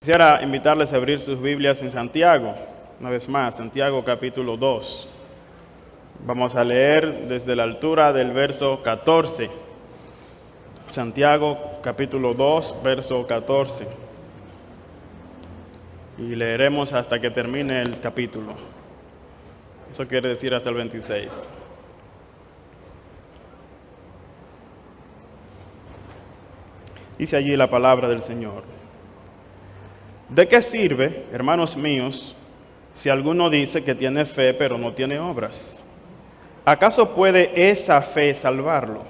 Quisiera invitarles a abrir sus Biblias en Santiago, una vez más, Santiago capítulo 2. Vamos a leer desde la altura del verso 14. Santiago capítulo 2, verso 14. Y leeremos hasta que termine el capítulo. Eso quiere decir hasta el 26. Dice allí la palabra del Señor. ¿De qué sirve, hermanos míos, si alguno dice que tiene fe pero no tiene obras? ¿Acaso puede esa fe salvarlo?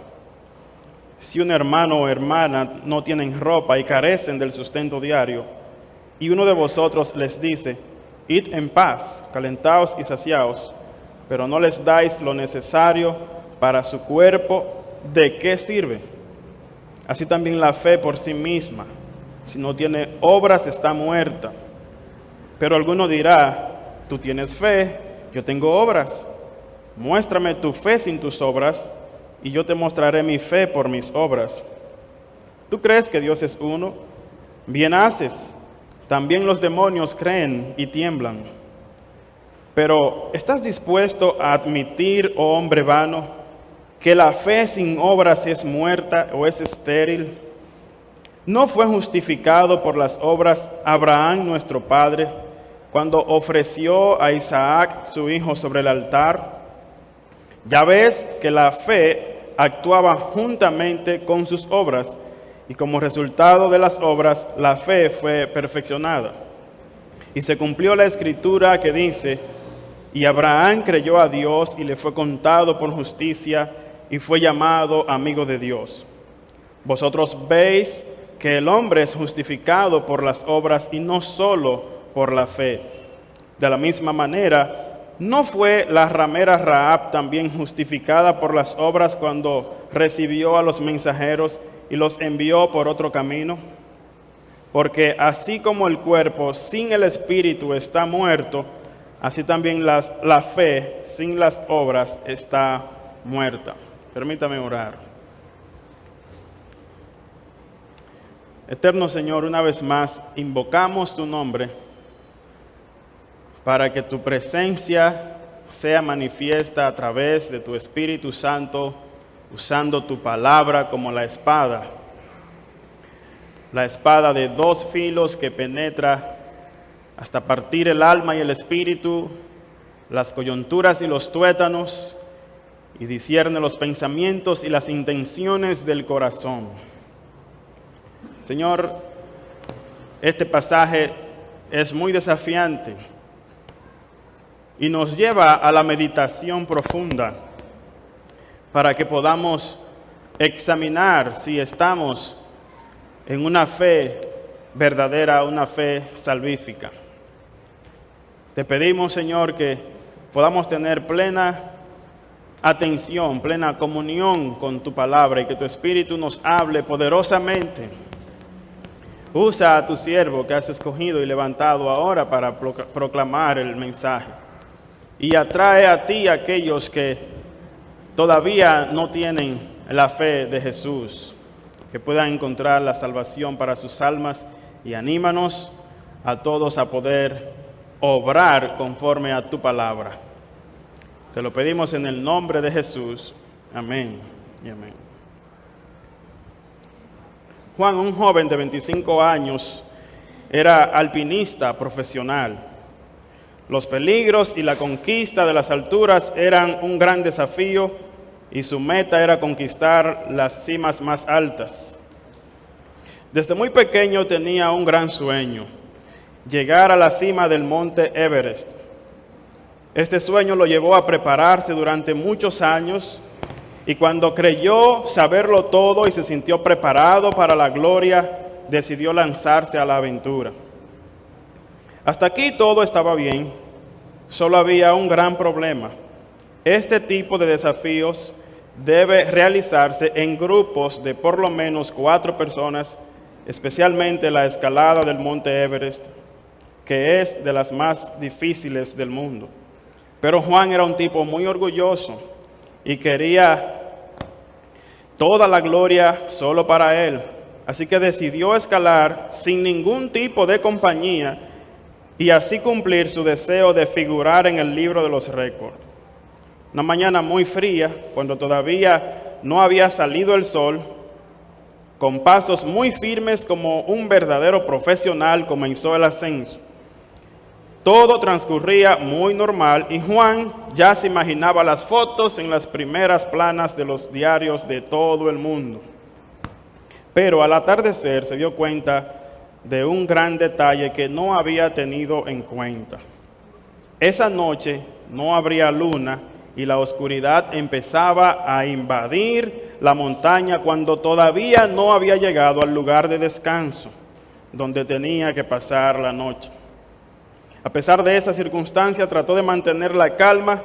Si un hermano o hermana no tienen ropa y carecen del sustento diario, y uno de vosotros les dice, id en paz, calentaos y saciaos, pero no les dais lo necesario para su cuerpo, ¿de qué sirve? Así también la fe por sí misma, si no tiene obras, está muerta. Pero alguno dirá, tú tienes fe, yo tengo obras. Muéstrame tu fe sin tus obras, y yo te mostraré mi fe por mis obras. ¿Tú crees que Dios es uno? Bien haces. También los demonios creen y tiemblan. Pero, ¿estás dispuesto a admitir, oh hombre vano, que la fe sin obras es muerta o es estéril? ¿No fue justificado por las obras Abraham nuestro padre cuando ofreció a Isaac su hijo sobre el altar? Ya ves que la fe actuaba juntamente con sus obras, y como resultado de las obras la fe fue perfeccionada. Y se cumplió la escritura que dice, y Abraham creyó a Dios y le fue contado por justicia y fue llamado amigo de Dios. Vosotros veis que el hombre es justificado por las obras y no solo por la fe. De la misma manera, ¿no fue la ramera Rahab también justificada por las obras cuando recibió a los mensajeros y los envió por otro camino? Porque así como el cuerpo sin el espíritu está muerto, así también la fe sin las obras está muerta. Permítame orar. Eterno Señor, una vez más invocamos tu nombre para que tu presencia sea manifiesta a través de tu Espíritu Santo, usando tu palabra como la espada de dos filos que penetra hasta partir el alma y el espíritu, las coyunturas y los tuétanos, y discierne los pensamientos y las intenciones del corazón. Señor, este pasaje es muy desafiante y nos lleva a la meditación profunda para que podamos examinar si estamos en una fe verdadera, una fe salvífica. Te pedimos, Señor, que podamos tener plena atención, plena comunión con tu palabra y que tu Espíritu nos hable poderosamente. Usa a tu siervo que has escogido y levantado ahora para proclamar el mensaje. Y atrae a ti a aquellos que todavía no tienen la fe de Jesús, que puedan encontrar la salvación para sus almas, y anímanos a todos a poder obrar conforme a tu palabra. Te lo pedimos en el nombre de Jesús. Amén y amén. Juan, un joven de 25 años, era alpinista profesional. Los peligros y la conquista de las alturas eran un gran desafío y su meta era conquistar las cimas más altas. Desde muy pequeño tenía un gran sueño, llegar a la cima del monte Everest. Este sueño lo llevó a prepararse durante muchos años, y cuando creyó saberlo todo y se sintió preparado para la gloria, decidió lanzarse a la aventura. Hasta aquí todo estaba bien, solo había un gran problema. Este tipo de desafíos debe realizarse en grupos de por lo menos 4 personas, especialmente la escalada del monte Everest, que es de las más difíciles del mundo. Pero Juan era un tipo muy orgulloso y quería toda la gloria solo para él. así que decidió escalar sin ningún tipo de compañía y así cumplir su deseo de figurar en el libro de los récords. Una mañana muy fría, cuando todavía no había salido el sol, con pasos muy firmes como un verdadero profesional, comenzó el ascenso. Todo transcurría muy normal y Juan ya se imaginaba las fotos en las primeras planas de los diarios de todo el mundo. Pero al atardecer se dio cuenta de un gran detalle que no había tenido en cuenta. Esa noche no habría luna y la oscuridad empezaba a invadir la montaña cuando todavía no había llegado al lugar de descanso, donde tenía que pasar la noche. A pesar de esa circunstancia, trató de mantener la calma.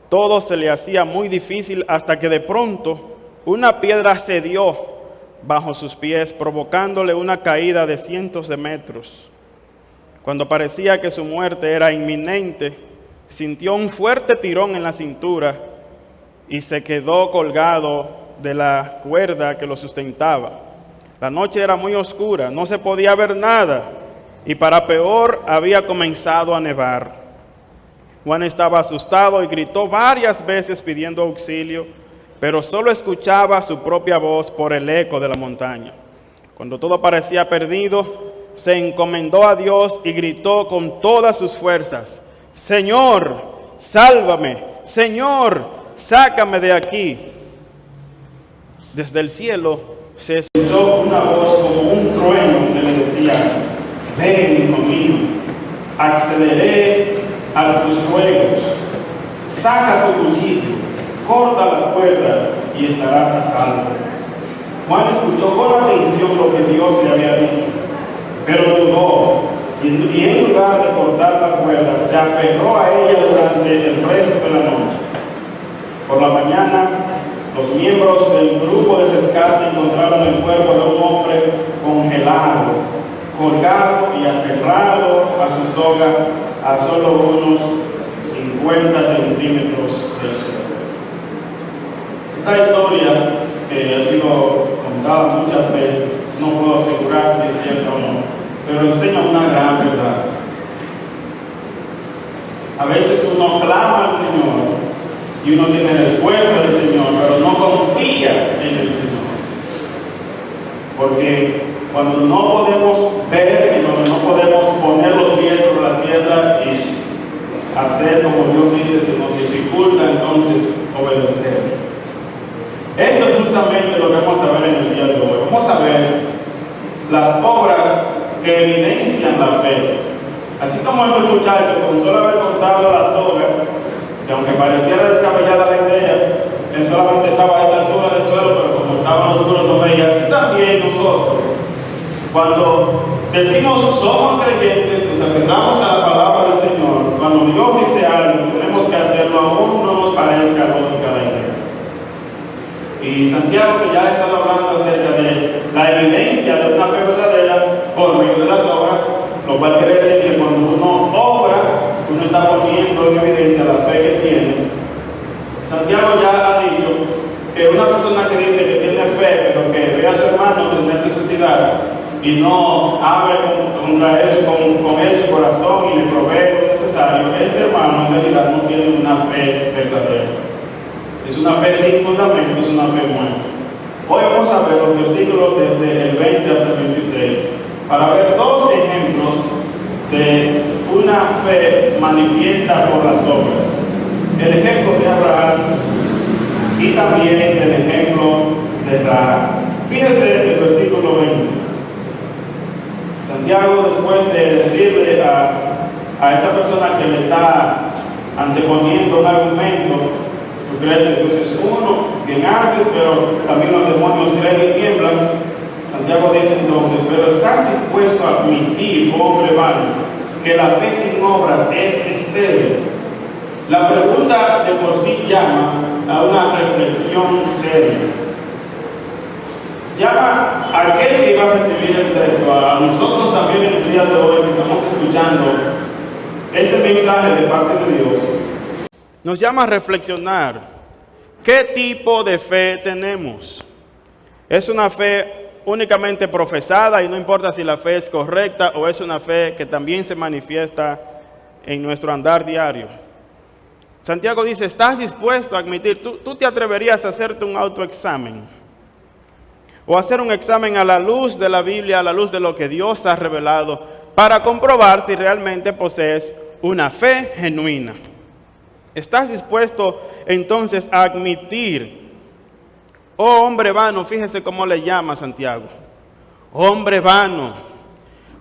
Todo se le hacía muy difícil hasta que de pronto una piedra cedió bajo sus pies, provocándole una caída de cientos de metros. Cuando parecía que su muerte era inminente, sintió un fuerte tirón en la cintura y se quedó colgado de la cuerda que lo sustentaba. La noche era muy oscura, no se podía ver nada y para peor había comenzado a nevar. Juan estaba asustado y gritó varias veces pidiendo auxilio, pero solo escuchaba su propia voz por el eco de la montaña. Cuando todo parecía perdido, se encomendó a Dios y gritó con todas sus fuerzas: Señor, sálvame, Señor, sácame de aquí. Desde el cielo se escuchó una voz como un trueno que le decía: ven, hijo mío, accederé a tus ruegos, saca tu cuchillo, corta la cuerda y estarás a salvo. Juan escuchó con atención lo que Dios le había dicho, pero dudó, y en lugar de cortar la cuerda, se aferró a ella durante el resto de la noche. Por la mañana, los miembros del grupo de rescate encontraron el cuerpo de un hombre congelado, colgado y aferrado a su soga a solo unos 50 centímetros del suelo. Esta historia, que ha sido contada muchas veces, no puedo asegurar si es cierta o no, pero enseña una gran verdad. A veces uno clama al Señor y uno tiene respuesta del Señor, pero no confía en el Señor. Porque cuando no podemos ver y cuando no podemos poner los pies sobre la tierra y hacer como Dios dice, se nos dificulta entonces obedecer. Esto es justamente lo que vamos a ver en el día de hoy. Vamos a ver las obras que evidencian la fe. Así como este muchacho, con solo haber cortado las sogas, que aunque pareciera descabellada la idea, él solamente estaba a esa altura del suelo, pero como estaba oscuro no veía. Así también nosotros, cuando decimos somos creyentes, nos aferramos a la palabra del Señor, cuando Dios dice algo, tenemos que hacerlo aún no nos parezca lógica la idea. Y Santiago, que ya ha estado hablando acerca de la evidencia de una fe verdadera por medio de las obras, lo cual quiere decir que cuando uno obra, uno está poniendo en evidencia la fe que tiene. Santiago ya ha dicho que una persona que dice que tiene fe, pero que ve a su hermano tener necesidad y no abre contra eso, con él su corazón y le provee lo necesario, este hermano en realidad no tiene una fe verdadera. Es una fe sin fundamento, es una fe muerta. Hoy vamos a ver los versículos desde el 20 hasta el 26 para ver dos ejemplos de una fe manifiesta por las obras. El ejemplo de Abraham y también el ejemplo de Rahab. Fíjense el versículo 20. Santiago, después de decirle a esta persona que le está anteponiendo un argumento, tú crees entonces uno, bien haces, pero también los demonios creen y tiemblan. Santiago dice entonces, pero ¿estás dispuesto a admitir, hombre vano, que la fe sin obras es estéril? La pregunta de por sí llama a una reflexión seria. Llama a aquel que iba a recibir el texto, a nosotros también en el día de hoy que estamos escuchando este mensaje de parte de Dios. Nos llama a reflexionar qué tipo de fe tenemos. ¿Es una fe únicamente profesada y no importa si la fe es correcta o es una fe que también se manifiesta en nuestro andar diario. Santiago dice, ¿estás dispuesto a admitir? ¿Tú te atreverías a hacerte un autoexamen? O hacer un examen a la luz de la Biblia, a la luz de lo que Dios ha revelado, para comprobar si realmente posees una fe genuina. ¿Estás dispuesto entonces a admitir, oh hombre vano, fíjese cómo le llama Santiago, hombre vano,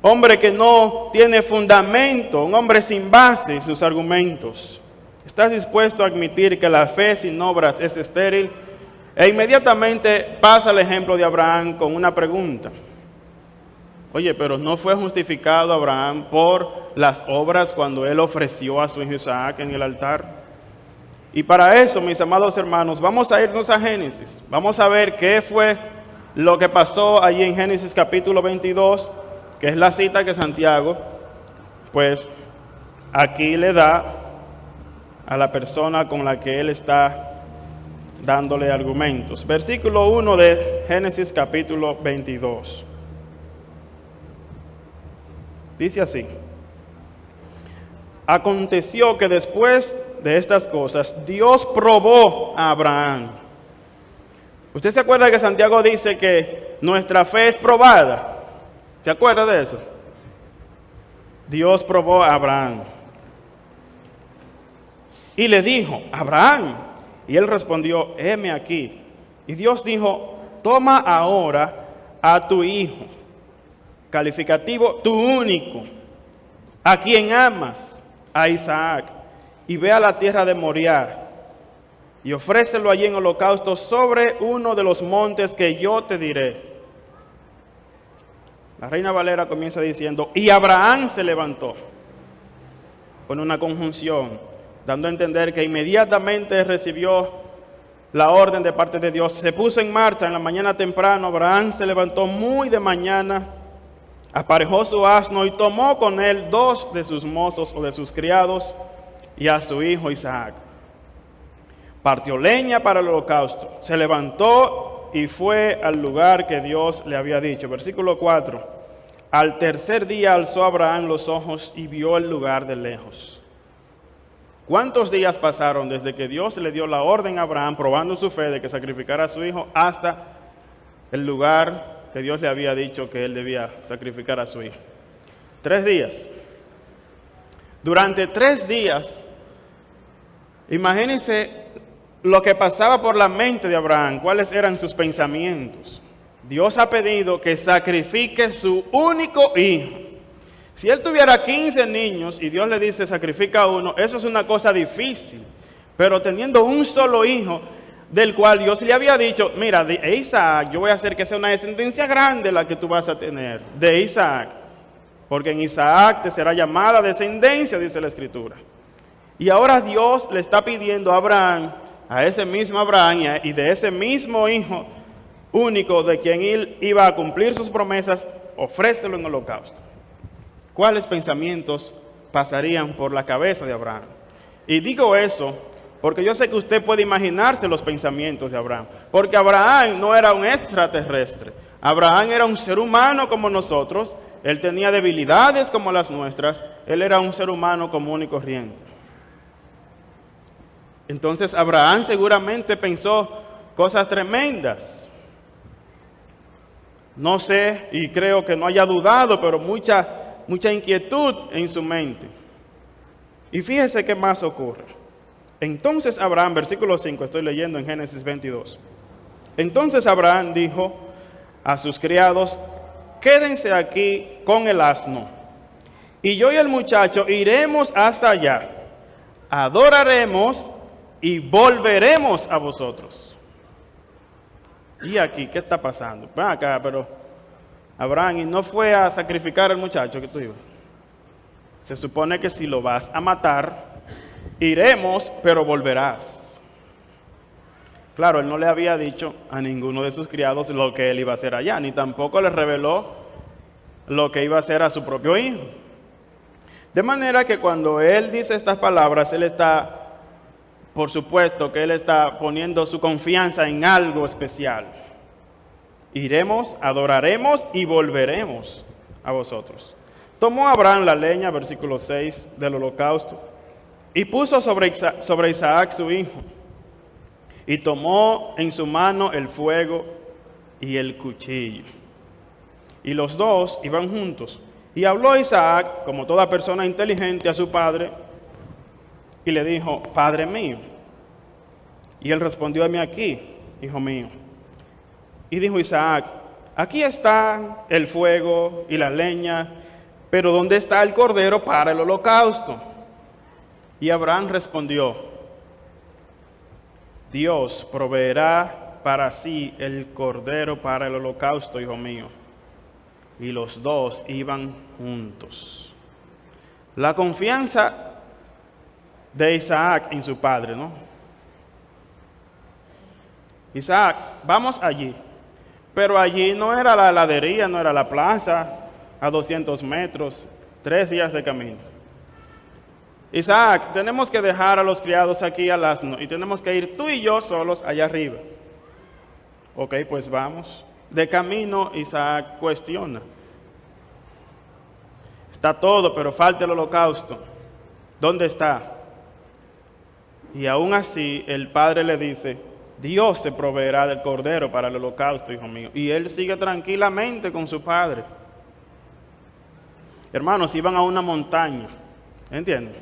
hombre que no tiene fundamento, un hombre sin base en sus argumentos? ¿Estás dispuesto a admitir que la fe sin obras es estéril? E inmediatamente pasa el ejemplo de Abraham con una pregunta. Oye, pero ¿no fue justificado Abraham por las obras cuando él ofreció a su hijo Isaac en el altar? Y para eso, mis amados hermanos, vamos a irnos a Génesis. Vamos a ver qué fue lo que pasó allí en Génesis capítulo 22, que es la cita que Santiago, pues, aquí le da a la persona con la que él está dándole argumentos. Versículo 1 de Génesis capítulo 22. Dice así: aconteció que después de estas cosas, Dios probó a Abraham. ¿Usted se acuerda que Santiago dice que nuestra fe es probada? ¿Se acuerda de eso? Dios probó a Abraham. Y le dijo, Abraham. Y él respondió, heme aquí. Y Dios dijo, toma ahora a tu hijo, calificativo, tu único, a quien amas, a Isaac, y ve a la tierra de Moriah, y ofrécelo allí en holocausto sobre uno de los montes que yo te diré. La Reina Valera comienza diciendo, y Abraham se levantó, con una conjunción, dando a entender que inmediatamente recibió la orden de parte de Dios. Se puso en marcha en la mañana temprano. Abraham se levantó muy de mañana, aparejó su asno y tomó con él 2 de sus mozos o de sus criados y a su hijo Isaac. Partió leña para el holocausto, se levantó y fue al lugar que Dios le había dicho. Versículo 4. Al tercer día alzó Abraham los ojos y vio el lugar de lejos. ¿Cuántos días pasaron desde que Dios le dio la orden a Abraham, probando su fe de que sacrificara a su hijo, hasta el lugar que Dios le había dicho que él debía sacrificar a su hijo? 3 días. Durante 3 días, imagínense lo que pasaba por la mente de Abraham, cuáles eran sus pensamientos. Dios ha pedido que sacrifique su único hijo. Si él tuviera 15 niños y Dios le dice sacrifica uno, eso es una cosa difícil. Pero teniendo un solo hijo, del cual Dios le había dicho, mira, de Isaac, yo voy a hacer que sea una descendencia grande la que tú vas a tener, de Isaac. Porque en Isaac te será llamada descendencia, dice la Escritura. Y ahora Dios le está pidiendo a Abraham, a ese mismo Abraham y de ese mismo hijo único de quien él iba a cumplir sus promesas, ofrécelo en holocausto. ¿Cuáles pensamientos pasarían por la cabeza de Abraham? Y digo eso porque yo sé que usted puede imaginarse los pensamientos de Abraham. Porque Abraham no era un extraterrestre. Abraham era un ser humano como nosotros. Él tenía debilidades como las nuestras. Él era un ser humano común y corriente. Entonces Abraham seguramente pensó cosas tremendas. No sé, y creo que no haya dudado, pero mucha inquietud en su mente. Y fíjese qué más ocurre. Entonces Abraham, versículo 5, estoy leyendo en Génesis 22. Entonces Abraham dijo a sus criados, quédense aquí con el asno, y yo y el muchacho iremos hasta allá, adoraremos y volveremos a vosotros. Y aquí, ¿qué está pasando? Ven acá, pero Abraham, ¿y no fue a sacrificar al muchacho que tú ibas? Se supone que si lo vas a matar, iremos, pero volverás. Claro, él no le había dicho a ninguno de sus criados lo que él iba a hacer allá, ni tampoco le reveló lo que iba a hacer a su propio hijo. De manera que cuando él dice estas palabras, él está, por supuesto, que él está poniendo su confianza en algo especial. iremos, adoraremos y volveremos a vosotros. Tomó Abraham la leña, versículo 6, del holocausto, y puso sobre Isaac su hijo, y tomó en su mano el fuego y el cuchillo. Y los dos iban juntos. Y habló Isaac, como toda persona inteligente, a su padre, y le dijo: Padre mío. Y él respondió: heme aquí, hijo mío. Y dijo Isaac: aquí está el fuego y la leña, pero ¿dónde está el cordero para el holocausto? Y Abraham respondió: Dios proveerá para sí el cordero para el holocausto, hijo mío. Y los dos iban juntos. La confianza de Isaac en su padre, ¿no? Isaac, vamos allí. Pero allí no era la heladería, no era la plaza, a 200 metros, 3 días de camino. Isaac, tenemos que dejar a los criados aquí al asno y tenemos que ir tú y yo solos allá arriba. Ok, pues vamos. De camino, Isaac cuestiona. Está todo, pero falta el holocausto. ¿Dónde está? Y aún así, el padre le dice: Dios se proveerá del cordero para el holocausto, hijo mío. Y él sigue tranquilamente con su padre. Hermanos, iban a una montaña, ¿entienden?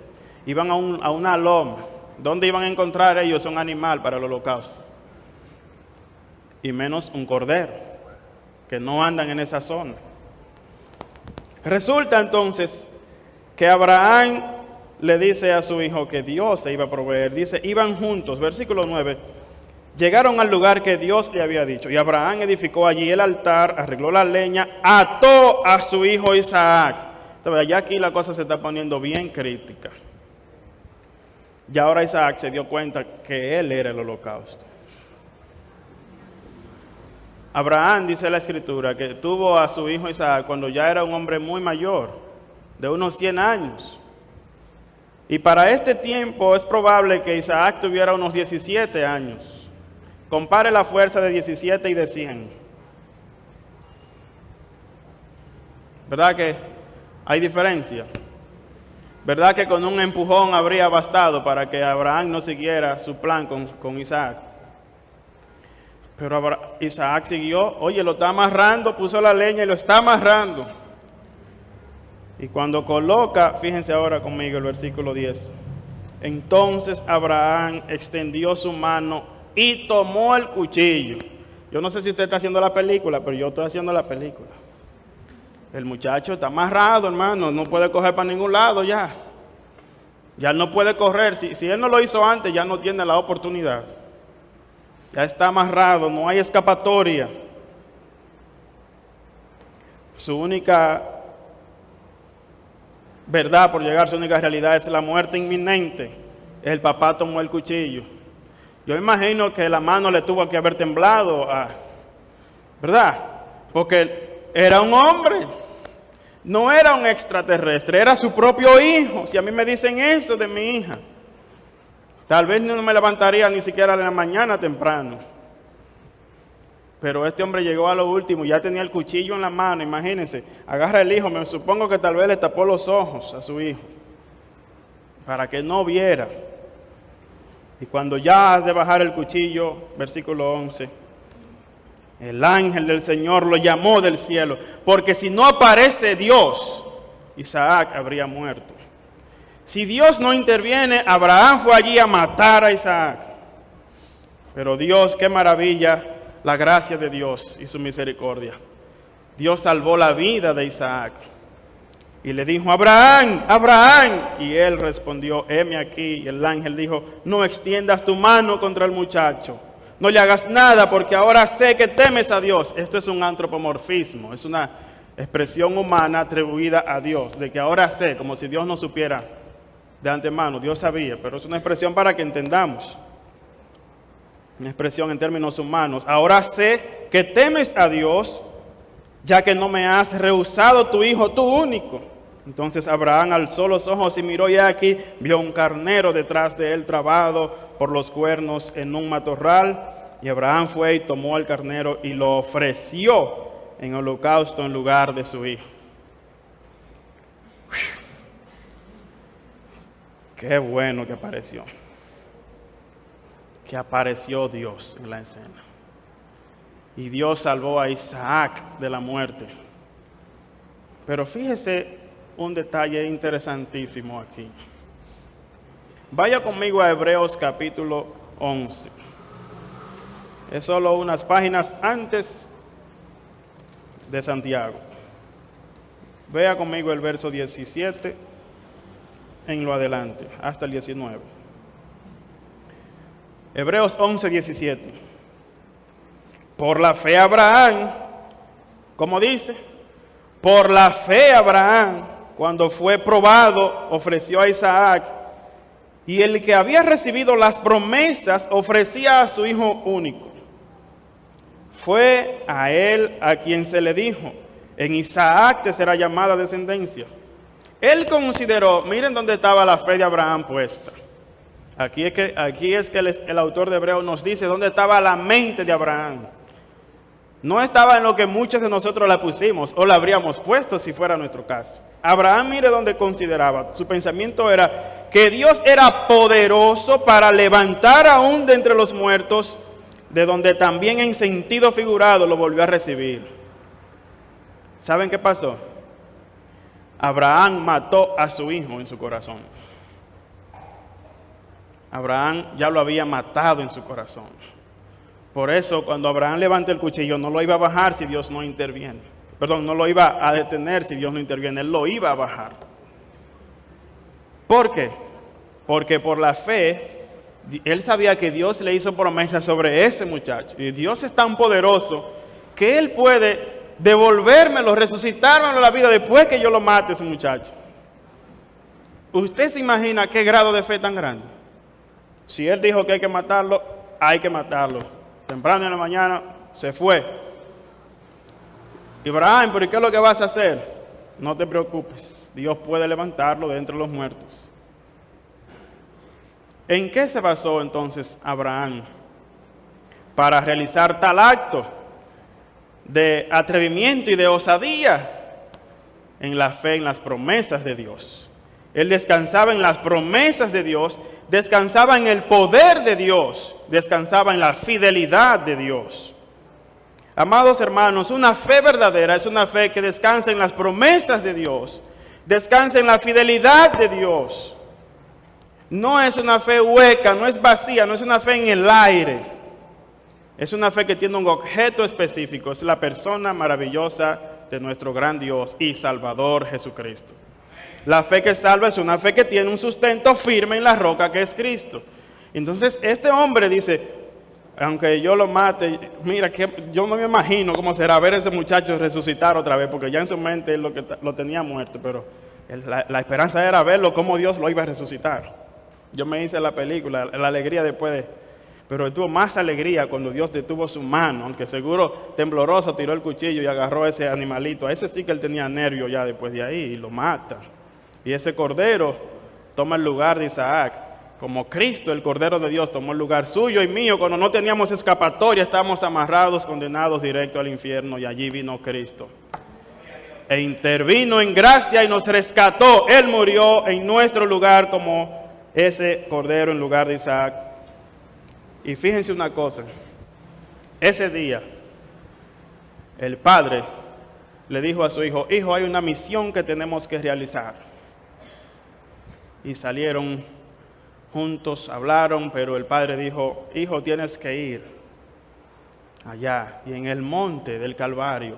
Iban a una loma. ¿Dónde iban a encontrar ellos un animal para el holocausto? Y menos un cordero, que no andan en esa zona. Resulta entonces que Abraham le dice a su hijo que Dios se iba a proveer. Dice, iban juntos, versículo 9. Llegaron al lugar que Dios le había dicho. Y Abraham edificó allí el altar, arregló la leña, ató a su hijo Isaac. Entonces, ya aquí la cosa se está poniendo bien crítica. Y ahora Isaac se dio cuenta que él era el holocausto. Abraham, dice la escritura, que tuvo a su hijo Isaac cuando ya era un hombre muy mayor, de unos 100 años. Y para este tiempo es probable que Isaac tuviera unos 17 años. Compare la fuerza de 17 y de 100. ¿Verdad que hay diferencia? ¿Verdad que con un empujón habría bastado para que Abraham no siguiera su plan con Isaac? Pero Isaac siguió, oye, lo está amarrando, puso la leña y lo está amarrando. Y cuando coloca, fíjense ahora conmigo el versículo 10. Entonces Abraham extendió su mano y tomó el cuchillo. Yo no sé si usted está haciendo la película, pero yo estoy haciendo la película. El muchacho está amarrado, hermano, no puede coger para ningún lado ya. Ya no puede correr. Si él no lo hizo antes, ya no tiene la oportunidad. Ya está amarrado, no hay escapatoria. Su única verdad por llegar, su única realidad es la muerte inminente. El papá tomó el cuchillo. Yo imagino que la mano le tuvo que haber temblado, ¿verdad? Porque era un hombre, no era un extraterrestre, era su propio hijo. Si a mí me dicen eso de mi hija, tal vez no me levantaría ni siquiera en la mañana temprano. Pero este hombre llegó a lo último, ya tenía el cuchillo en la mano, imagínense. Agarra el hijo, me supongo que tal vez le tapó los ojos a su hijo, para que no viera. Y cuando ya ha de bajar el cuchillo, versículo 11, el ángel del Señor lo llamó del cielo, porque si no aparece Dios, Isaac habría muerto. Si Dios no interviene, Abraham fue allí a matar a Isaac. Pero Dios, qué maravilla, la gracia de Dios y su misericordia. Dios salvó la vida de Isaac. Y le dijo, Abraham, Abraham. Y él respondió, heme aquí. Y el ángel dijo, no extiendas tu mano contra el muchacho. No le hagas nada porque ahora sé que temes a Dios. Esto es un antropomorfismo, es una expresión humana atribuida a Dios. De que ahora sé, como si Dios no supiera de antemano. Dios sabía, pero es una expresión para que entendamos. Una expresión en términos humanos. Ahora sé que temes a Dios, ya que no me has rehusado tu hijo, tu único. Entonces Abraham alzó los ojos y miró, y aquí vio un carnero detrás de él trabado por los cuernos en un matorral. Y Abraham fue y tomó el carnero y lo ofreció en holocausto en lugar de su hijo. Qué bueno que apareció. Que apareció Dios en la escena. Y Dios salvó a Isaac de la muerte. Pero fíjese un detalle interesantísimo aquí. Vaya conmigo a Hebreos capítulo 11. Es solo unas páginas antes de Santiago. Vea conmigo el verso 17 en lo adelante, hasta el 19. Hebreos 11, 17. Por la fe Abraham, ¿cómo dice? Por la fe Abraham, cuando fue probado, ofreció a Isaac, y el que había recibido las promesas ofrecía a su hijo único. Fue a él a quien se le dijo, en Isaac te será llamada descendencia. Él consideró, miren dónde estaba la fe de Abraham puesta. Aquí es que el autor de Hebreos nos dice dónde estaba la mente de Abraham. No estaba en lo que muchos de nosotros la pusimos o la habríamos puesto si fuera nuestro caso. Abraham, mire dónde consideraba. Su pensamiento era que Dios era poderoso para levantar aún de entre los muertos, de donde también en sentido figurado lo volvió a recibir. ¿Saben qué pasó? Abraham mató a su hijo en su corazón. Abraham ya lo había matado en su corazón. Por eso, cuando Abraham levanta el cuchillo, no lo iba a bajar si Dios no interviene. Perdón, no lo iba a detener si Dios no interviene. Él lo iba a bajar. ¿Por qué? Porque por la fe, él sabía que Dios le hizo promesas sobre ese muchacho. Y Dios es tan poderoso que Él puede devolvérmelo, resucitármelo a la vida después que yo lo mate a ese muchacho. ¿Usted se imagina qué grado de fe tan grande? Si Él dijo que hay que matarlo, hay que matarlo. Temprano en la mañana se fue. Abraham, ¿pero qué es lo que vas a hacer? No te preocupes, Dios puede levantarlo de entre los muertos. ¿En qué se basó entonces Abraham para realizar tal acto de atrevimiento y de osadía? En la fe, en las promesas de Dios. Él descansaba en las promesas de Dios, descansaba en el poder de Dios, descansaba en la fidelidad de Dios. Amados hermanos, una fe verdadera es una fe que descansa en las promesas de Dios, descansa en la fidelidad de Dios. No es una fe hueca, no es vacía, no es una fe en el aire. Es una fe que tiene un objeto específico, es la persona maravillosa de nuestro gran Dios y Salvador Jesucristo. La fe que salva es una fe que tiene un sustento firme en la roca que es Cristo. Entonces este hombre dice, aunque yo lo mate, mira, que yo no me imagino cómo será ver a ese muchacho resucitar otra vez, porque ya en su mente él lo tenía muerto, pero la esperanza era verlo, cómo Dios lo iba a resucitar. Yo me hice la película, la alegría después de... Pero tuvo más alegría cuando Dios detuvo su mano, aunque seguro tembloroso tiró el cuchillo y agarró a ese animalito. A ese sí que él tenía nervio ya después de ahí y lo mata. Y ese cordero toma el lugar de Isaac. Como Cristo, el Cordero de Dios, tomó el lugar suyo y mío. Cuando no teníamos escapatoria, estábamos amarrados, condenados directo al infierno, y allí vino Cristo. E intervino en gracia y nos rescató. Él murió en nuestro lugar como ese Cordero en lugar de Isaac. Y fíjense una cosa, ese día el padre le dijo a su hijo, hijo, hay una misión que tenemos que realizar. Y salieron juntos, hablaron, pero el padre dijo, hijo, tienes que ir allá, y en el monte del Calvario.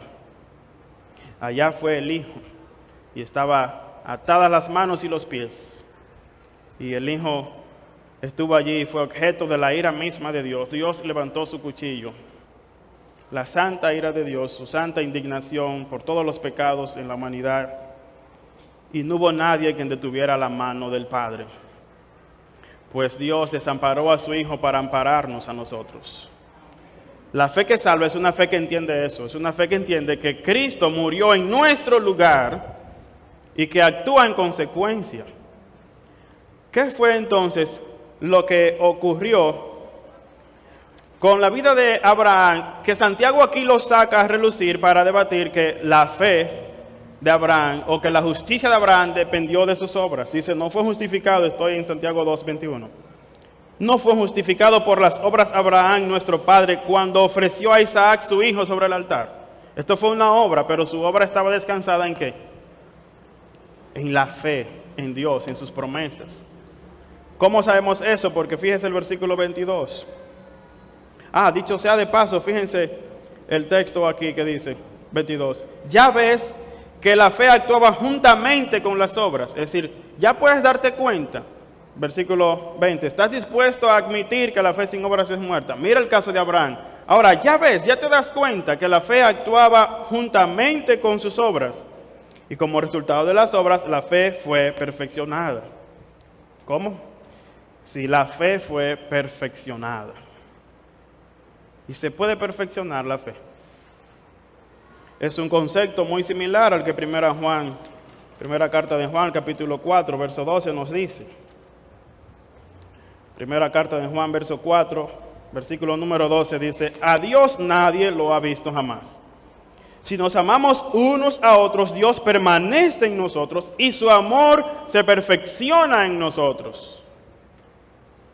Allá fue el hijo, y estaba atadas las manos y los pies. Y el hijo estuvo allí y fue objeto de la ira misma de Dios. Dios levantó su cuchillo. La santa ira de Dios, su santa indignación por todos los pecados en la humanidad. Y no hubo nadie quien detuviera la mano del Padre. Pues Dios desamparó a su Hijo para ampararnos a nosotros. La fe que salva es una fe que entiende eso. Es una fe que entiende que Cristo murió en nuestro lugar y que actúa en consecuencia. ¿Qué fue entonces lo que ocurrió con la vida de Abraham, que Santiago aquí lo saca a relucir para debatir que la fe de Abraham o que la justicia de Abraham dependió de sus obras. Dice, no fue justificado, estoy en Santiago 2:21. No fue justificado por las obras Abraham, nuestro padre, cuando ofreció a Isaac su hijo sobre el altar. Esto fue una obra, pero su obra estaba descansada ¿en qué? En la fe, en Dios, en sus promesas. ¿Cómo sabemos eso? Porque fíjense el versículo 22. Dicho sea de paso, fíjense el texto aquí que dice, 22. Ya ves que la fe actuaba juntamente con las obras. Es decir, ya puedes darte cuenta. Versículo 20. ¿Estás dispuesto a admitir que la fe sin obras es muerta? Mira el caso de Abraham. Ahora, ya ves, ya te das cuenta que la fe actuaba juntamente con sus obras. Y como resultado de las obras, la fe fue perfeccionada. ¿Cómo? Si la fe fue perfeccionada. Y se puede perfeccionar la fe. Es un concepto muy similar al que primera carta de Juan, capítulo 4, verso 12 nos dice. Primera carta de Juan, verso 4, versículo número 12 dice, a Dios nadie lo ha visto jamás. Si nos amamos unos a otros, Dios permanece en nosotros y su amor se perfecciona en nosotros.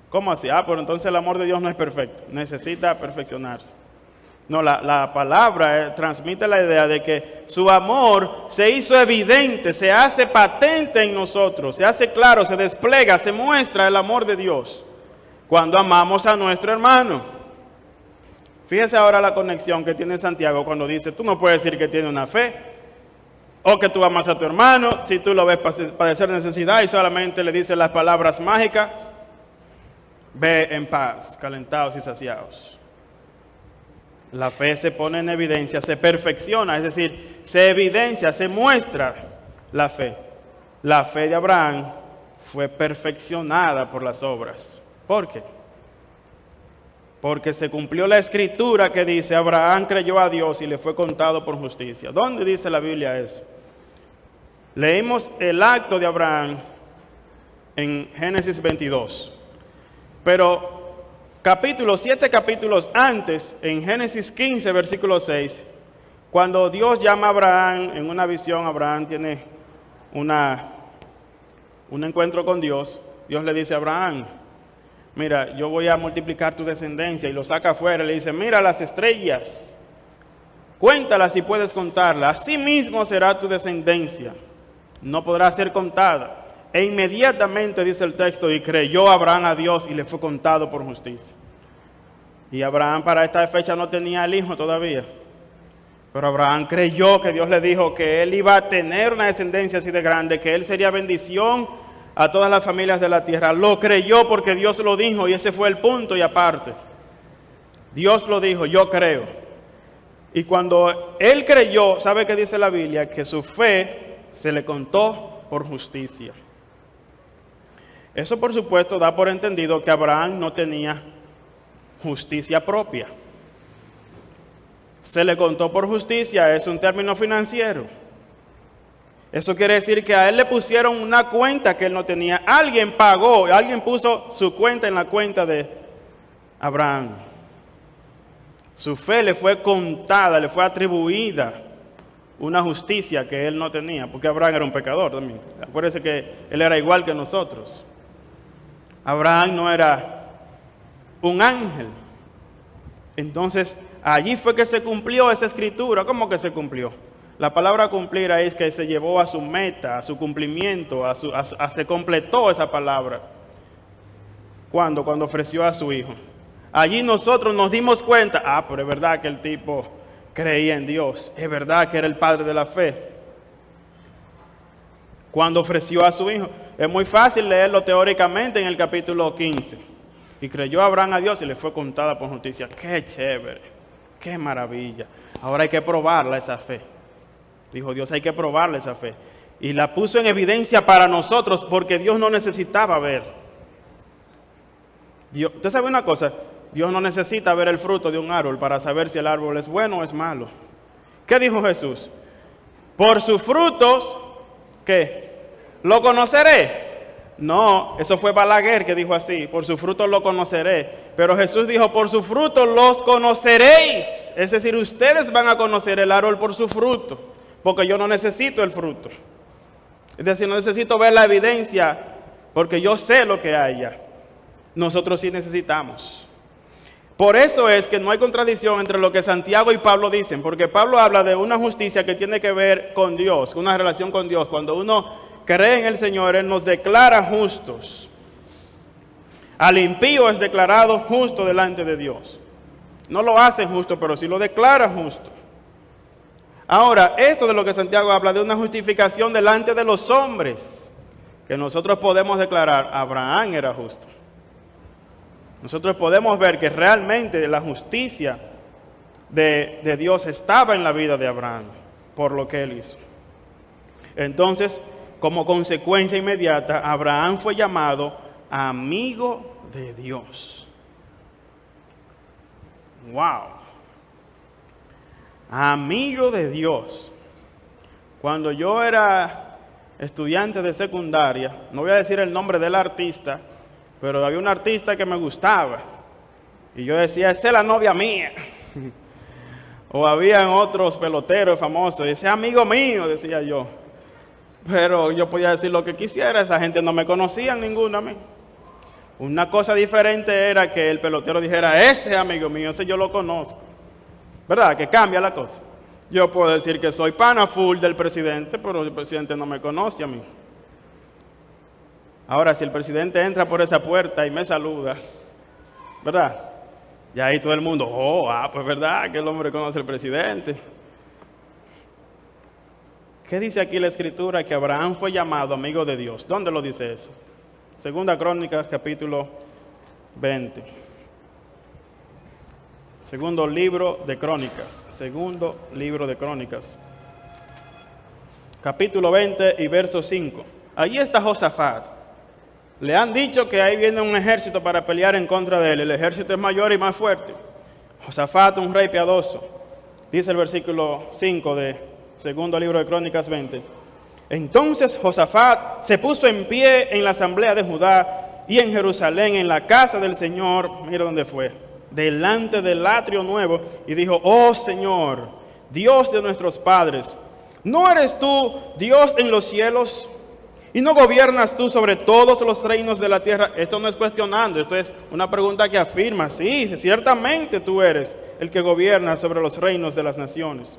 ¿Cómo así? Pero entonces el amor de Dios no es perfecto, necesita perfeccionarse. No, la palabra transmite la idea de que su amor se hizo evidente, se hace patente en nosotros, se hace claro, se despliega, se muestra el amor de Dios cuando amamos a nuestro hermano. Fíjese ahora la conexión que tiene Santiago cuando dice, tú no puedes decir que tiene una fe o que tú amas a tu hermano si tú lo ves padecer necesidad y solamente le dices las palabras mágicas, ve en paz, calentados y saciados. La fe se pone en evidencia, se perfecciona, es decir, se evidencia, se muestra la fe. La fe de Abraham fue perfeccionada por las obras. ¿Por qué? Porque se cumplió la escritura que dice, Abraham creyó a Dios y le fue contado por justicia. ¿Dónde dice la Biblia eso? Leímos el acto de Abraham en Génesis 22. Pero 7 capítulos antes, en Génesis 15, versículo 6, cuando Dios llama a Abraham en una visión, Abraham tiene un encuentro con Dios. Dios le dice a Abraham, mira, yo voy a multiplicar tu descendencia, y lo saca afuera y le dice, mira las estrellas, cuéntalas si puedes contarlas, así mismo será tu descendencia, no podrá ser contada. E inmediatamente dice el texto, y creyó Abraham a Dios y le fue contado por justicia. Y Abraham para esta fecha no tenía el hijo todavía. Pero Abraham creyó que Dios le dijo que él iba a tener una descendencia así de grande, que él sería bendición a todas las familias de la tierra. Lo creyó porque Dios lo dijo y ese fue el punto y aparte. Dios lo dijo, yo creo. Y cuando él creyó, ¿sabe qué dice la Biblia? Que su fe se le contó por justicia. Eso por supuesto da por entendido que Abraham no tenía justicia propia. Se le contó por justicia, es un término financiero. Eso quiere decir que a él le pusieron una cuenta que él no tenía. Alguien pagó, alguien puso su cuenta en la cuenta de Abraham. Su fe le fue contada, le fue atribuida una justicia que él no tenía, porque Abraham era un pecador también. Acuérdense que él era igual que nosotros. Abraham no era un ángel. Entonces, allí fue que se cumplió esa escritura. ¿Cómo que se cumplió? La palabra cumplir ahí es que se llevó a su meta, a su cumplimiento, se completó esa palabra. ¿Cuándo? Cuando ofreció a su hijo. Allí nosotros nos dimos cuenta, pero es verdad que el tipo creía en Dios. Es verdad que era el padre de la fe. Cuando ofreció a su hijo. Es muy fácil leerlo teóricamente en el capítulo 15. Y creyó Abraham a Dios y le fue contada por justicia. ¡Qué chévere! ¡Qué maravilla! Ahora hay que probarla esa fe. Dijo Dios, hay que probarla esa fe. Y la puso en evidencia para nosotros porque Dios no necesitaba ver. ¿Usted sabe una cosa? Dios no necesita ver el fruto de un árbol para saber si el árbol es bueno o es malo. ¿Qué dijo Jesús? Por sus frutos, ¿qué? ¿Lo conoceré? No, eso fue Balaguer que dijo así, por su fruto lo conoceré. Pero Jesús dijo, por su fruto los conoceréis. Es decir, ustedes van a conocer el árbol por su fruto, porque yo no necesito el fruto. Es decir, no necesito ver la evidencia, porque yo sé lo que hay ya. Nosotros sí necesitamos. Por eso es que no hay contradicción entre lo que Santiago y Pablo dicen, porque Pablo habla de una justicia que tiene que ver con Dios, una relación con Dios. Cuando uno cree en el Señor, Él nos declara justos. Al impío es declarado justo delante de Dios. No lo hace justo, pero sí lo declara justo. Ahora, esto de lo que Santiago habla de una justificación delante de los hombres, que nosotros podemos declarar, Abraham era justo. Nosotros podemos ver que realmente la justicia de Dios estaba en la vida de Abraham, por lo que él hizo. Entonces, como consecuencia inmediata, Abraham fue llamado amigo de Dios. ¡Wow! Amigo de Dios. Cuando yo era estudiante de secundaria, no voy a decir el nombre del artista, pero había un artista que me gustaba. Y yo decía, esa es la novia mía. O habían otros peloteros famosos, ese es amigo mío, decía yo. Pero yo podía decir lo que quisiera, esa gente no me conocía ninguna a mí. Una cosa diferente era que el pelotero dijera, ese es amigo mío, ese yo lo conozco. ¿Verdad? Que cambia la cosa. Yo puedo decir que soy pana full del presidente, pero el presidente no me conoce a mí. Ahora, si el presidente entra por esa puerta y me saluda, ¿verdad? Y ahí todo el mundo, pues verdad que el hombre conoce al presidente. ¿Qué dice aquí la Escritura? Que Abraham fue llamado amigo de Dios. ¿Dónde lo dice eso? Segunda Crónicas, capítulo 20. Segundo libro de Crónicas. Segundo libro de Crónicas. Capítulo 20 y verso 5. Allí está Josafat. Le han dicho que ahí viene un ejército para pelear en contra de él. El ejército es mayor y más fuerte. Josafat, un rey piadoso. Dice el versículo 5 de segundo libro de Crónicas 20. Entonces Josafat se puso en pie en la asamblea de Judá y en Jerusalén, en la casa del Señor. Mira dónde fue. Delante del atrio nuevo. Y dijo, oh Señor, Dios de nuestros padres, ¿no eres tú Dios en los cielos? ¿Y no gobiernas tú sobre todos los reinos de la tierra? Esto no es cuestionando, esto es una pregunta que afirma. Sí, ciertamente tú eres el que gobierna sobre los reinos de las naciones.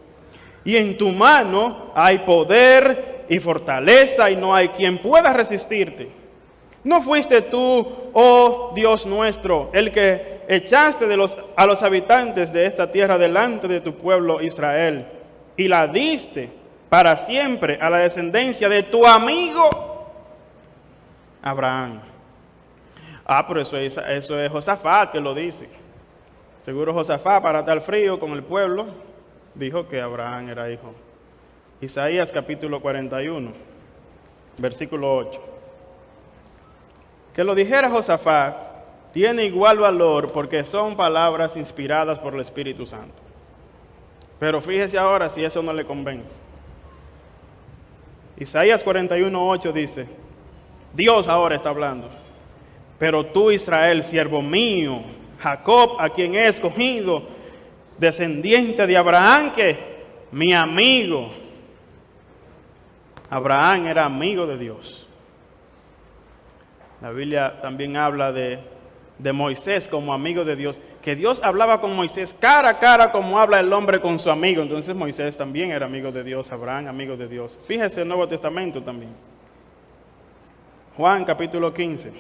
Y en tu mano hay poder y fortaleza y no hay quien pueda resistirte. ¿No fuiste tú, oh Dios nuestro, el que echaste a los habitantes de esta tierra delante de tu pueblo Israel y la diste para siempre a la descendencia de tu amigo Abraham? Pero eso es Josafat que lo dice. Seguro Josafat, para estar frío con el pueblo, dijo que Abraham era hijo. Isaías capítulo 41, versículo 8. Que lo dijera Josafat tiene igual valor porque son palabras inspiradas por el Espíritu Santo. Pero fíjese ahora si eso no le convence. Isaías 41:8 dice, Dios ahora está hablando, pero tú Israel, siervo mío, Jacob, a quien he escogido, descendiente de Abraham, que mi amigo. Abraham era amigo de Dios. La Biblia también habla de Moisés como amigo de Dios, que Dios hablaba con Moisés cara a cara como habla el hombre con su amigo. Entonces Moisés también era amigo de Dios, Abraham amigo de Dios. Fíjese el Nuevo Testamento también. Juan capítulo 15.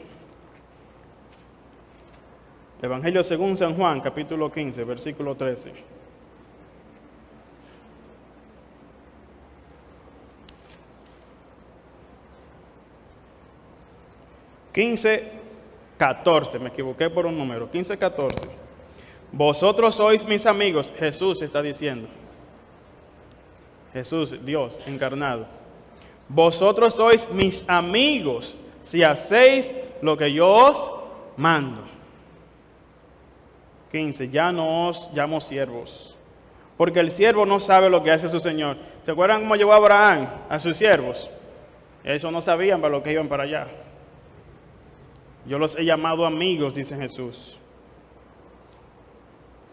Evangelio según San Juan capítulo 15, versículo 13. Me equivoqué por un número. 15:14. Vosotros sois mis amigos, Jesús está diciendo. Jesús, Dios encarnado. Vosotros sois mis amigos si hacéis lo que yo os mando. 15. Ya no os llamo siervos, porque el siervo no sabe lo que hace su Señor. ¿Se acuerdan cómo llevó Abraham a sus siervos? Ellos no sabían para lo que iban para allá. Yo los he llamado amigos, dice Jesús,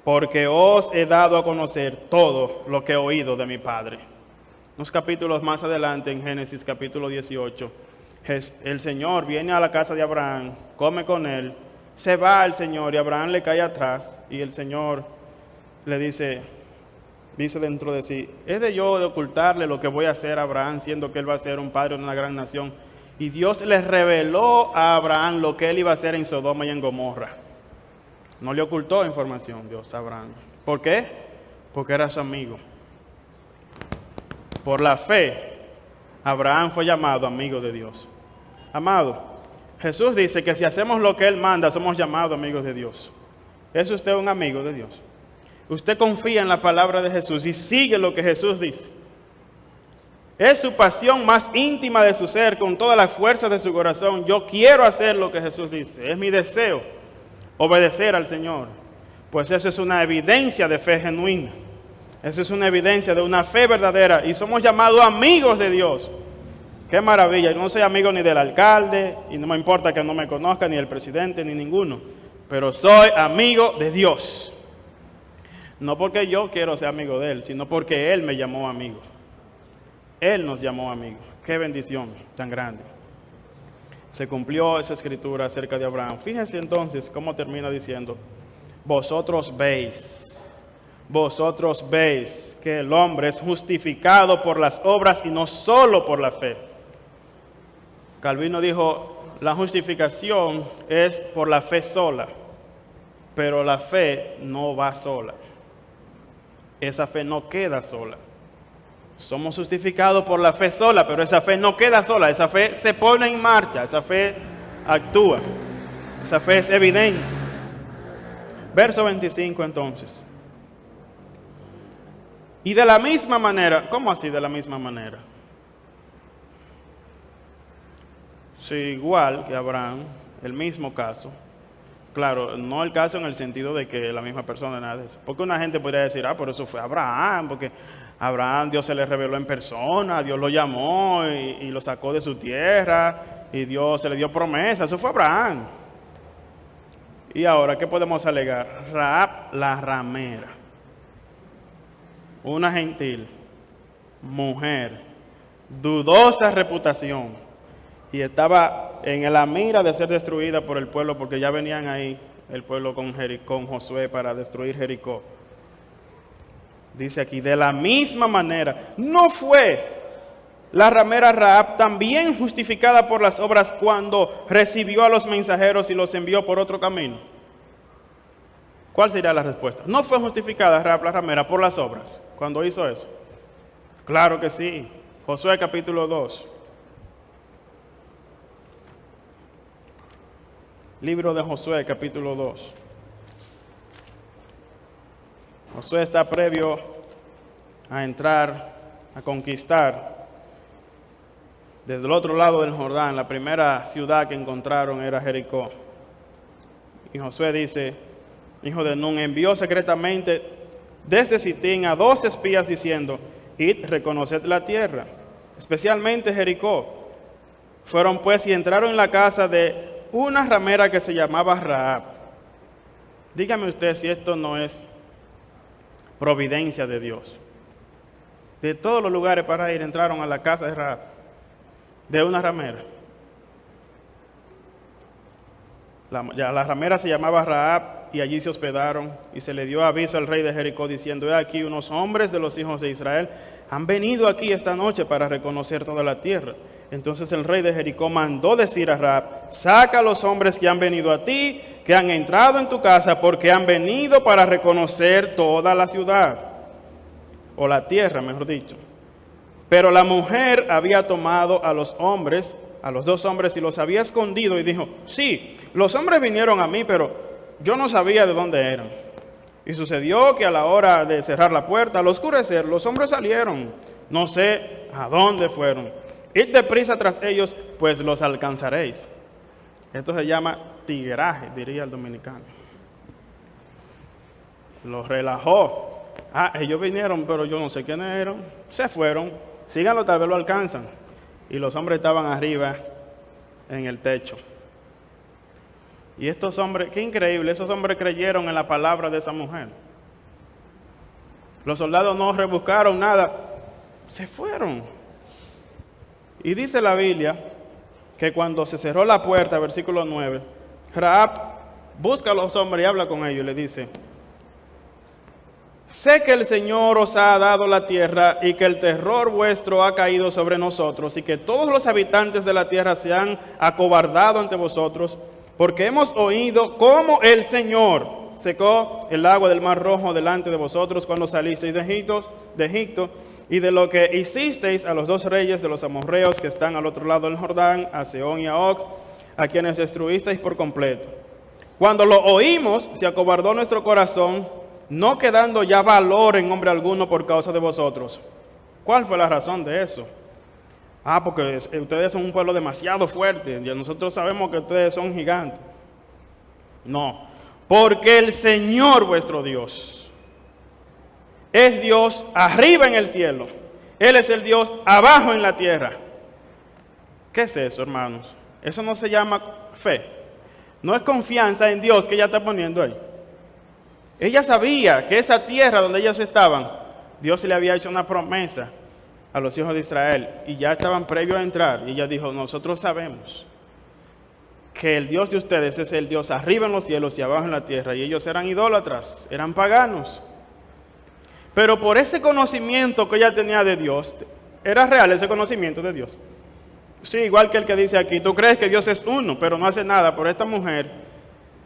porque os he dado a conocer todo lo que he oído de mi Padre. Unos capítulos más adelante, en Génesis capítulo 18, el Señor viene a la casa de Abraham, come con él, se va el Señor y Abraham le cae atrás y el Señor le dice dentro de sí, ¿es de yo de ocultarle lo que voy a hacer a Abraham, siendo que él va a ser un padre de una gran nación? Y Dios le reveló a Abraham lo que él iba a hacer en Sodoma y en Gomorra. No le ocultó información Dios a Abraham. ¿Por qué? Porque era su amigo. Por la fe, Abraham fue llamado amigo de Dios. Amado, Jesús dice que si hacemos lo que Él manda, somos llamados amigos de Dios. ¿Es usted un amigo de Dios? Usted confía en la palabra de Jesús y sigue lo que Jesús dice. Es su pasión más íntima de su ser, con toda la fuerza de su corazón. Yo quiero hacer lo que Jesús dice. Es mi deseo, obedecer al Señor. Pues eso es una evidencia de fe genuina. Eso es una evidencia de una fe verdadera. Y somos llamados amigos de Dios. ¡Qué maravilla! Yo no soy amigo ni del alcalde, y no me importa que no me conozca, ni el presidente, ni ninguno. Pero soy amigo de Dios. No porque yo quiero ser amigo de Él, sino porque Él me llamó amigo. Él nos llamó amigos. ¡Qué bendición tan grande! Se cumplió esa escritura acerca de Abraham. Fíjense entonces cómo termina diciendo, vosotros veis que el hombre es justificado por las obras y no solo por la fe. Calvino dijo, la justificación es por la fe sola, pero la fe no va sola. Esa fe no queda sola. Somos justificados por la fe sola, pero esa fe no queda sola. Esa fe se pone en marcha, esa fe actúa. Esa fe es evidente. Verso 25 entonces. Y de la misma manera, ¿cómo así de la misma manera? Sí, igual que Abraham, el mismo caso. Claro, no el caso en el sentido de que la misma persona, nada de eso. Porque una gente podría decir, por eso fue Abraham, porque Abraham Dios se le reveló en persona, Dios lo llamó y lo sacó de su tierra, y Dios se le dio promesa, eso fue Abraham. Y ahora, ¿qué podemos alegar? Rahab la ramera, una gentil, mujer, dudosa reputación, y estaba en la mira de ser destruida por el pueblo, porque ya venían ahí el pueblo con Josué para destruir Jericó. Dice aquí, de la misma manera, ¿no fue la ramera Rahab también justificada por las obras cuando recibió a los mensajeros y los envió por otro camino? ¿Cuál sería la respuesta? ¿No fue justificada Rahab la ramera por las obras cuando hizo eso? Claro que sí. Josué capítulo 2. Libro de Josué capítulo 2. Josué está previo a entrar, a conquistar. Desde el otro lado del Jordán, la primera ciudad que encontraron era Jericó. Y Josué dice, hijo de Nun, envió secretamente desde Sitín a 2 espías diciendo, id, reconoced la tierra, especialmente Jericó. Fueron pues y entraron en la casa de una ramera que se llamaba Rahab. Dígame usted si esto no es providencia de Dios. De todos los lugares para ir, entraron a la casa de Rahab, de una ramera. La ramera se llamaba Rahab y allí se hospedaron, y se le dio aviso al rey de Jericó diciendo, he aquí unos hombres de los hijos de Israel han venido aquí esta noche para reconocer toda la tierra. Entonces el rey de Jericó mandó decir a Rahab, saca a los hombres que han venido a ti, que han entrado en tu casa, porque han venido para reconocer toda la ciudad, o la tierra, mejor dicho. Pero la mujer había tomado a los hombres, a los 2 hombres, y los había escondido, y dijo, sí, los hombres vinieron a mí, pero yo no sabía de dónde eran. Y sucedió que a la hora de cerrar la puerta, al oscurecer, los hombres salieron, no sé a dónde fueron. Id deprisa tras ellos, pues los alcanzaréis. Esto se llama tigueraje, diría el dominicano. Los relajó. Ellos vinieron, pero yo no sé quiénes eran. Se fueron. Síganlo, tal vez lo alcanzan. Y los hombres estaban arriba en el techo. Y estos hombres, qué increíble, esos hombres creyeron en la palabra de esa mujer. Los soldados no rebuscaron nada, se fueron. Y dice la Biblia que cuando se cerró la puerta, versículo 9, Rahab busca a los hombres y habla con ellos y le dice: sé que el Señor os ha dado la tierra y que el terror vuestro ha caído sobre nosotros y que todos los habitantes de la tierra se han acobardado ante vosotros, porque hemos oído cómo el Señor secó el agua del Mar Rojo delante de vosotros cuando salisteis de Egipto, y de lo que hicisteis a los dos reyes de los amorreos que están al otro lado del Jordán, a Sehón y a Og, a quienes destruisteis por completo. Cuando lo oímos, se acobardó nuestro corazón, no quedando ya valor en hombre alguno por causa de vosotros. ¿Cuál fue la razón de eso? Porque ustedes son un pueblo demasiado fuerte, y nosotros sabemos que ustedes son gigantes. No, porque el Señor vuestro Dios es Dios arriba en el cielo. Él es el Dios abajo en la tierra. ¿Qué es eso, hermanos? Eso no se llama fe. No es confianza en Dios que ella está poniendo ahí. Ella sabía que esa tierra donde ellos estaban, Dios le había hecho una promesa a los hijos de Israel y ya estaban previos a entrar. Y ella dijo: nosotros sabemos que el Dios de ustedes es el Dios arriba en los cielos y abajo en la tierra. Y ellos eran idólatras, eran paganos. Pero por ese conocimiento que ella tenía de Dios, era real ese conocimiento de Dios. Sí, igual que el que dice aquí, tú crees que Dios es uno, pero no hace nada. Por esta mujer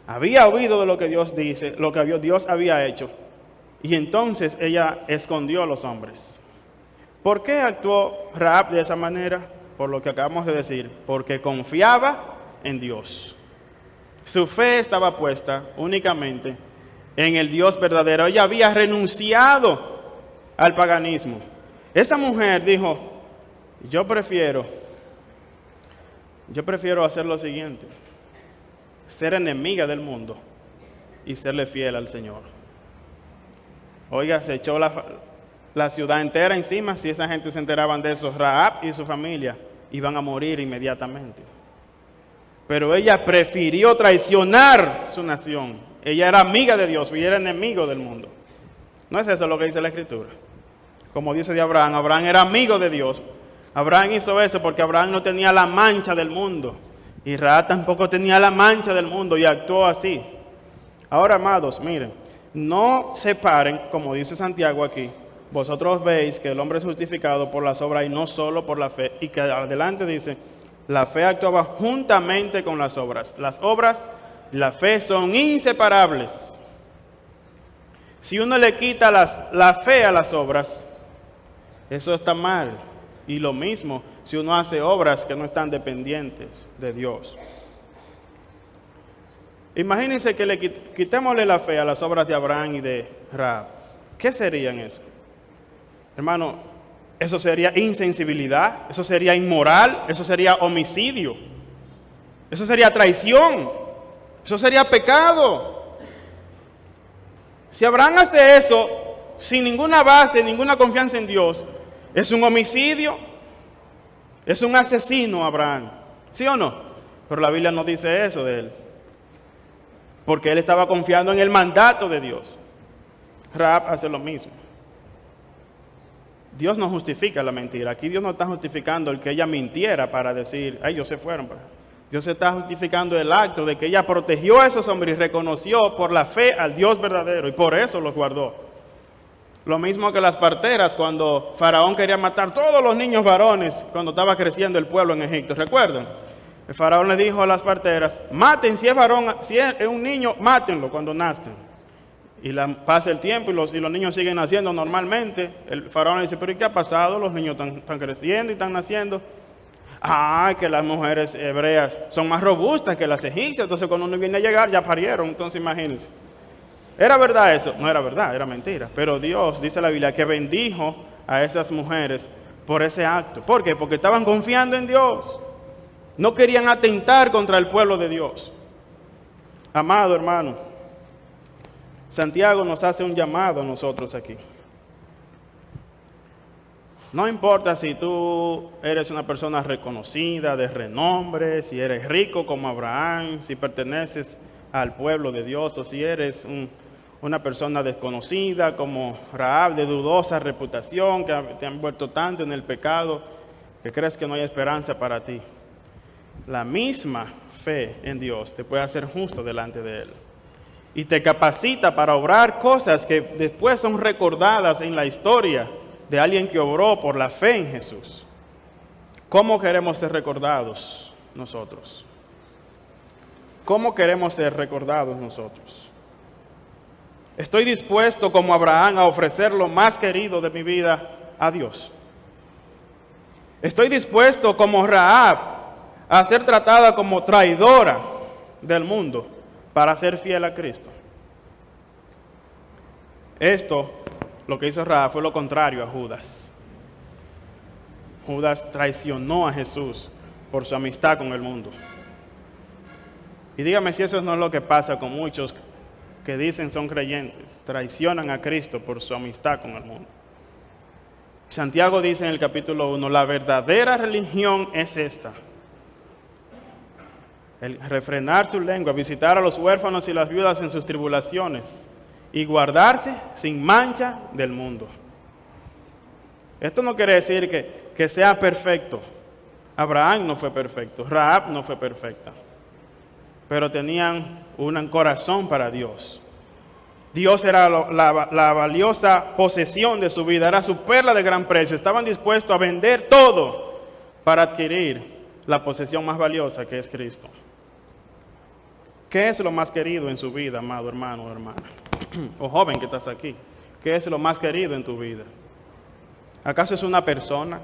había oído de lo que Dios dice, lo que Dios había hecho. Y entonces ella escondió a los hombres. ¿Por qué actuó Rahab de esa manera? Por lo que acabamos de decir, porque confiaba en Dios. Su fe estaba puesta únicamente en el Dios verdadero. Ella había renunciado al paganismo. Esa mujer dijo: yo prefiero hacer lo siguiente: ser enemiga del mundo y serle fiel al Señor. Oiga, se echó la ciudad entera encima. Si esa gente se enteraban de eso, Rahab y su familia iban a morir inmediatamente. Pero ella prefirió traicionar su nación. Ella era amiga de Dios y era enemigo del mundo. ¿No es eso lo que dice la Escritura? Como dice de Abraham, Abraham era amigo de Dios. Abraham hizo eso porque Abraham no tenía la mancha del mundo. Y Rahab tampoco tenía la mancha del mundo y actuó así. Ahora, amados, miren, no separen, como dice Santiago aquí, vosotros veis que el hombre es justificado por las obras y no solo por la fe. Y que adelante dice: la fe actuaba juntamente con las obras. Las obras, la fe son inseparables. Si uno le quita la fe a las obras, eso está mal. Y lo mismo si uno hace obras que no están dependientes de Dios. Imagínense que quitémosle la fe a las obras de Abraham y de Rahab. ¿Qué serían eso? Hermano, eso sería insensibilidad, eso sería inmoral, eso sería homicidio, eso sería traición, eso sería pecado. Si Abraham hace eso sin ninguna base, ninguna confianza en Dios, es un homicidio, es un asesino Abraham, ¿sí o no? Pero la Biblia no dice eso de él, porque él estaba confiando en el mandato de Dios. Rahab hace lo mismo. Dios no justifica la mentira. Aquí Dios no está justificando el que ella mintiera para decir: ay, ellos se fueron. Dios está justificando el acto de que ella protegió a esos hombres y reconoció por la fe al Dios verdadero, y por eso los guardó. Lo mismo que las parteras cuando Faraón quería matar todos los niños varones cuando estaba creciendo el pueblo en Egipto. ¿Recuerdan? El Faraón le dijo a las parteras: maten, si es varón, si es un niño, mátenlo cuando nazcan. Y pasa el tiempo y los niños siguen naciendo normalmente. El faraón le dice: pero ¿y qué ha pasado? Los niños están creciendo y están naciendo. Que las mujeres hebreas son más robustas que las egipcias. Entonces cuando uno viene a llegar ya parieron. Entonces imagínense. ¿Era verdad eso? No era verdad, era mentira. Pero Dios, dice la Biblia, que bendijo a esas mujeres por ese acto. ¿Por qué? Porque estaban confiando en Dios. No querían atentar contra el pueblo de Dios. Amado hermano, Santiago nos hace un llamado a nosotros aquí. No importa si tú eres una persona reconocida, de renombre, si eres rico como Abraham, si perteneces al pueblo de Dios, o si eres una persona desconocida como Rahab, de dudosa reputación, que te han vuelto tanto en el pecado que crees que no hay esperanza para ti. La misma fe en Dios te puede hacer justo delante de Él y te capacita para obrar cosas que después son recordadas en la historia de alguien que obró por la fe en Jesús. ¿Cómo queremos ser recordados nosotros? ¿Cómo queremos ser recordados nosotros? Estoy dispuesto, como Abraham, a ofrecer lo más querido de mi vida a Dios. Estoy dispuesto, como Rahab, a ser tratada como traidora del mundo para ser fiel a Cristo. Esto, lo que hizo Rahab, fue lo contrario a Judas. Judas traicionó a Jesús por su amistad con el mundo. Y dígame si eso no es lo que pasa con muchos que dicen son creyentes, traicionan a Cristo por su amistad con el mundo. Santiago dice en el capítulo 1, la verdadera religión es esta: el refrenar su lengua, visitar a los huérfanos y las viudas en sus tribulaciones y guardarse sin mancha del mundo. Esto no quiere decir que sea perfecto. Abraham no fue perfecto, Rahab no fue perfecta, pero tenían un corazón para Dios. Dios era la valiosa posesión de su vida, era su perla de gran precio. Estaban dispuestos a vender todo para adquirir la posesión más valiosa, que es Cristo. ¿Qué es lo más querido en su vida, amado hermano o hermana? O joven que estás aquí. ¿Qué es lo más querido en tu vida? ¿Acaso es una persona?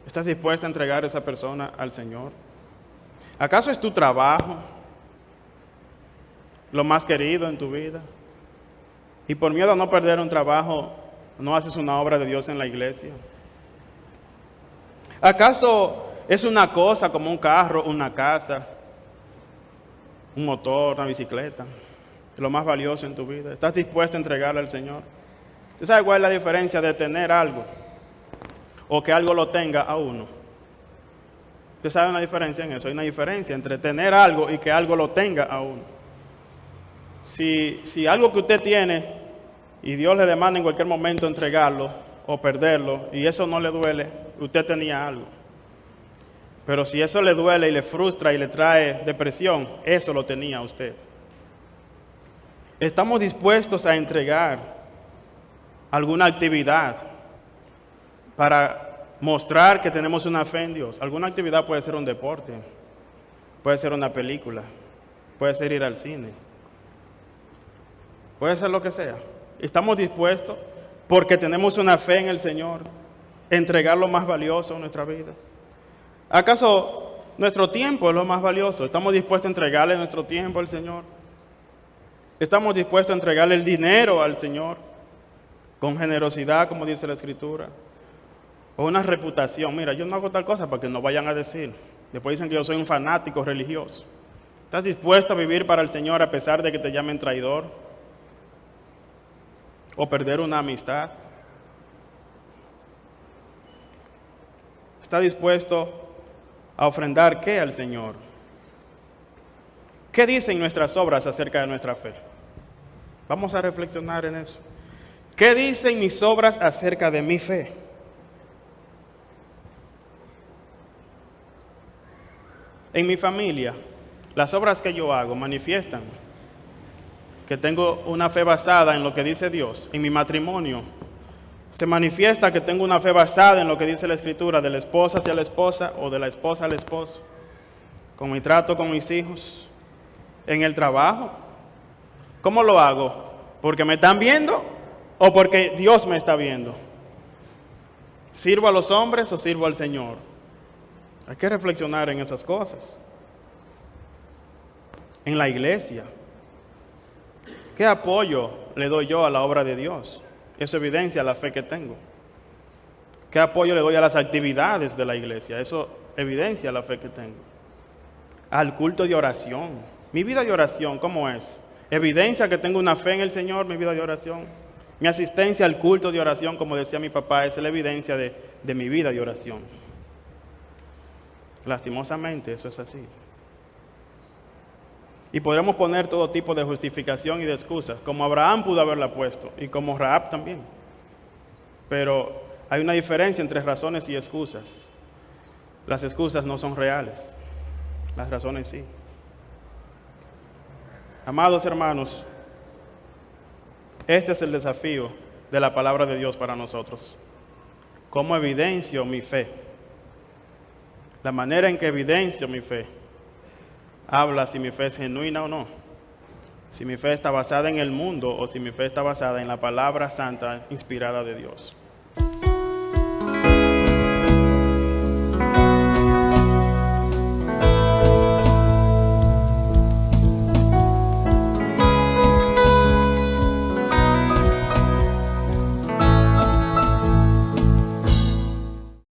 ¿Estás dispuesta a entregar a esa persona al Señor? ¿Acaso es tu trabajo lo más querido en tu vida? Y por miedo a no perder un trabajo, no haces una obra de Dios en la iglesia. ¿Acaso es una cosa como un carro, una casa, un motor, una bicicleta, lo más valioso en tu vida? ¿Estás dispuesto a entregarle al Señor? ¿Usted sabe cuál es la diferencia de tener algo o que algo lo tenga a uno? ¿Usted sabe una diferencia en eso? Hay una diferencia entre tener algo y que algo lo tenga a uno. Si algo que usted tiene y Dios le demanda en cualquier momento entregarlo o perderlo y eso no le duele, usted tenía algo. Pero si eso le duele y le frustra y le trae depresión, eso lo tenía usted. Estamos dispuestos a entregar alguna actividad para mostrar que tenemos una fe en Dios. Alguna actividad puede ser un deporte, puede ser una película, puede ser ir al cine, puede ser lo que sea. Estamos dispuestos, porque tenemos una fe en el Señor, a entregar lo más valioso en nuestra vida. ¿Acaso nuestro tiempo es lo más valioso? ¿Estamos dispuestos a entregarle nuestro tiempo al Señor? ¿Estamos dispuestos a entregarle el dinero al Señor con generosidad, como dice la Escritura? ¿O una reputación? Mira, yo no hago tal cosa para que no vayan a decir. Después dicen que yo soy un fanático religioso. ¿Estás dispuesto a vivir para el Señor a pesar de que te llamen traidor? ¿O perder una amistad? ¿Está dispuesto a ofrendar qué al Señor? ¿Qué dicen nuestras obras acerca de nuestra fe? Vamos a reflexionar en eso. ¿Qué dicen mis obras acerca de mi fe? En mi familia, las obras que yo hago manifiestan que tengo una fe basada en lo que dice Dios. En mi matrimonio, se manifiesta que tengo una fe basada en lo que dice la Escritura, de la esposa hacia la esposa o de la esposa al esposo. Con mi trato con mis hijos. En el trabajo, ¿cómo lo hago? ¿Porque me están viendo o porque Dios me está viendo? ¿Sirvo a los hombres o sirvo al Señor? Hay que reflexionar en esas cosas. En la iglesia, ¿qué apoyo le doy yo a la obra de Dios? Eso evidencia la fe que tengo. ¿Qué apoyo le doy a las actividades de la iglesia? Eso evidencia la fe que tengo. Al culto de oración. Mi vida de oración, ¿cómo es? Evidencia que tengo una fe en el Señor, mi vida de oración. Mi asistencia al culto de oración, como decía mi papá, es la evidencia de mi vida de oración. Lastimosamente, eso es así. Y podremos poner todo tipo de justificación y de excusas, como Abraham pudo haberla puesto, y como Rahab también. Pero hay una diferencia entre razones y excusas. Las excusas no son reales, las razones sí. Amados hermanos, este es el desafío de la palabra de Dios para nosotros. ¿Cómo evidencio mi fe? La manera en que evidencio mi fe habla si mi fe es genuina o no. Si mi fe está basada en el mundo o si mi fe está basada en la palabra santa inspirada de Dios.